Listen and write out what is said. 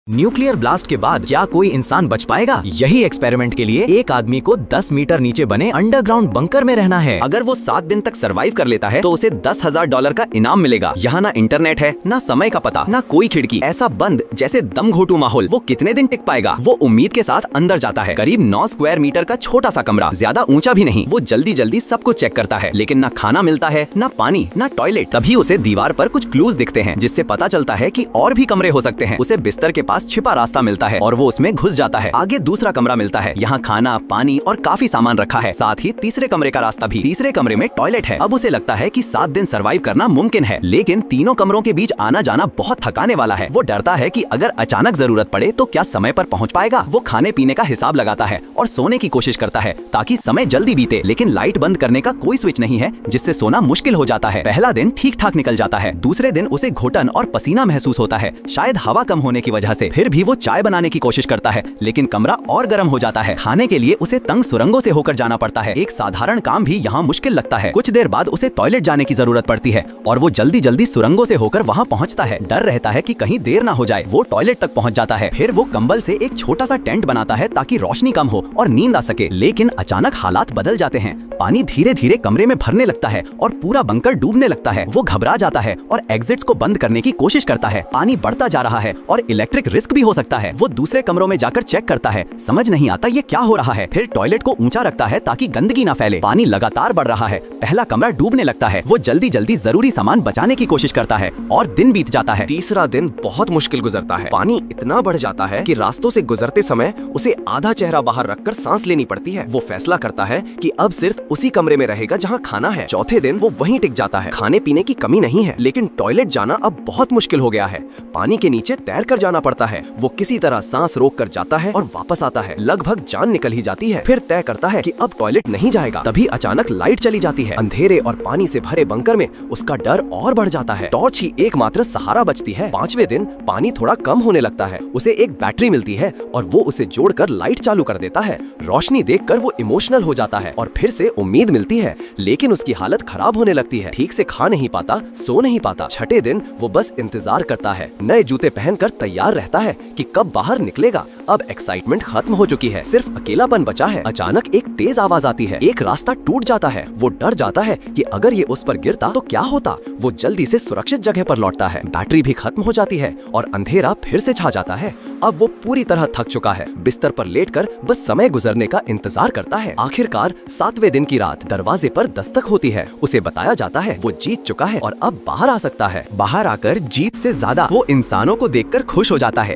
Nuclear blast के बाद क्या कोई इंसान बच पाएगा? यही एक्सपेरिमेंट के लिए एक आदमी को 10 मीटर नीचे बने अंडरग्राउंड बंकर में रहना है। अगर वो 7 दिन तक सरवाइव कर लेता है तो उसे $10,000 का इनाम मिलेगा। यहाँ ना इंटरनेट है, ना समय का पता, ना कोई खिड़की, ऐसा बंद जैसे दम घोटू माहौल। वो कितने दिन टिक पाएगा? वो उम्मीद के साथ अंदर जाता है। करीब 9 स्क्वायर मीटर का छोटा सा कमरा, ज्यादा ऊंचा भी नहीं। वो जल्दी जल्दी सब कुछ चेक करता है, लेकिन ना खाना मिलता है, ना पानी, ना टॉयलेट। तभी उसे दीवार पर कुछ क्लूज दिखते हैं, जिससे पता चलता है कि और भी कमरे हो सकते हैं। उसे बिस्तर के पास छिपा रास्ता मिलता है और वो उसमें घुस जाता है। आगे दूसरा कमरा मिलता है, यहाँ खाना, पानी और काफी सामान रखा है। साथ ही तीसरे कमरे का रास्ता भी। तीसरे कमरे में टॉयलेट है। अब उसे लगता है कि 7 दिन सरवाइव करना मुमकिन है, लेकिन तीनों कमरों के बीच आना जाना बहुत थकाने वाला है। वो डरता है कि अगर अचानक जरूरत पड़े तो क्या समय पर पहुंच पाएगा। वो खाने पीने का हिसाब लगाता है और सोने की कोशिश करता है ताकि समय जल्दी बीते, लेकिन लाइट बंद करने का कोई स्विच नहीं है, जिससे सोना मुश्किल हो जाता है। पहला दिन ठीक ठाक निकल जाता है। दूसरे दिन उसे घुटन और पसीना महसूस होता है, शायद हवा कम होने की वजह से। फिर भी वो चाय बनाने की कोशिश करता है, लेकिन कमरा और गर्म हो जाता है। खाने के लिए उसे तंग सुरंगों से होकर जाना पड़ता है। एक साधारण काम भी यहाँ मुश्किल लगता है। कुछ देर बाद उसे टॉयलेट जाने की जरूरत पड़ती है और वो जल्दी जल्दी सुरंगों से होकर वहाँ पहुँचता है। डर रहता है कि कहीं देर ना हो जाए। वो टॉयलेट तक पहुँच जाता है। फिर वो कंबल से एक छोटा सा टेंट बनाता है ताकि रोशनी कम हो और नींद आ सके। लेकिन अचानक हालात बदल जाते हैं। पानी धीरे धीरे कमरे में भरने लगता है और पूरा बंकर डूबने लगता है। वो घबरा जाता है और एग्जिट्स को बंद करने की कोशिश करता है। पानी बढ़ता जा रहा है और इलेक्ट्रिक रिस्क भी हो सकता है। वो दूसरे कमरों में जाकर चेक करता है, समझ नहीं आता ये क्या हो रहा है। फिर टॉयलेट को ऊंचा रखता है ताकि गंदगी ना फैले। पानी लगातार बढ़ रहा है। पहला कमरा डूबने लगता है। वो जल्दी जल्दी जरूरी सामान बचाने की कोशिश करता है और दिन बीत जाता है। तीसरा दिन बहुत मुश्किल गुजरता है। पानी इतना बढ़ जाता है कि रास्तों से गुजरते समय उसे आधा चेहरा बाहर रखकर सांस लेनी पड़ती है। वो फैसला करता है कि अब सिर्फ उसी कमरे में रहेगा जहाँ खाना है। चौथे दिन वो वहीं टिक जाता है। खाने पीने की कमी नहीं है, लेकिन टॉयलेट जाना अब बहुत मुश्किल हो गया है। पानी के नीचे तैर कर जाना पड़ता है। वो किसी तरह सांस रोक कर जाता है और वापस आता है। लगभग जान निकल ही जाती है। फिर तय करता है कि अब टॉयलेट नहीं जाएगा। तभी अचानक लाइट चली जाती है। अंधेरे और पानी से भरे बंकर में उसका डर और बढ़ जाता है। टॉर्च ही एकमात्र सहारा बचती है। 5वें दिन पानी थोड़ा कम होने लगता है। उसे एक बैटरी मिलती है और वो उसे जोड़कर लाइट चालू कर देता है। रोशनी देखकर वो इमोशनल हो जाता है और फिर से उम्मीद मिलती है, लेकिन उसकी हालत खराब होने लगती है। ठीक से खा नहीं पाता, सो नहीं पाता। 6ठे दिन वो बस इंतजार करता है। नए जूते पहनकर तैयार रहता है कि कब बाहर निकलेगा। अब एक्साइटमेंट खत्म हो चुकी है, सिर्फ अकेलापन बचा है। अचानक एक तेज आवाज आती है। एक रास्ता टूट जाता है। वो डर जाता है कि अगर ये उस पर गिरता तो क्या होता। वो जल्दी से सुरक्षित जगह पर लौटता है। बैटरी भी खत्म हो जाती है और अंधेरा फिर से छा जाता है। अब वो पूरी तरह थक चुका है। बिस्तर पर लेटकर बस समय गुजरने का इंतजार करता है। आखिरकार 7वें दिन की रात दरवाजे पर दस्तक होती है। उसे बताया जाता है वो जीत चुका है और अब बाहर आ सकता है। बाहर आकर जीत से ज्यादा वो इंसानों को देखकर खुश हो जाता है।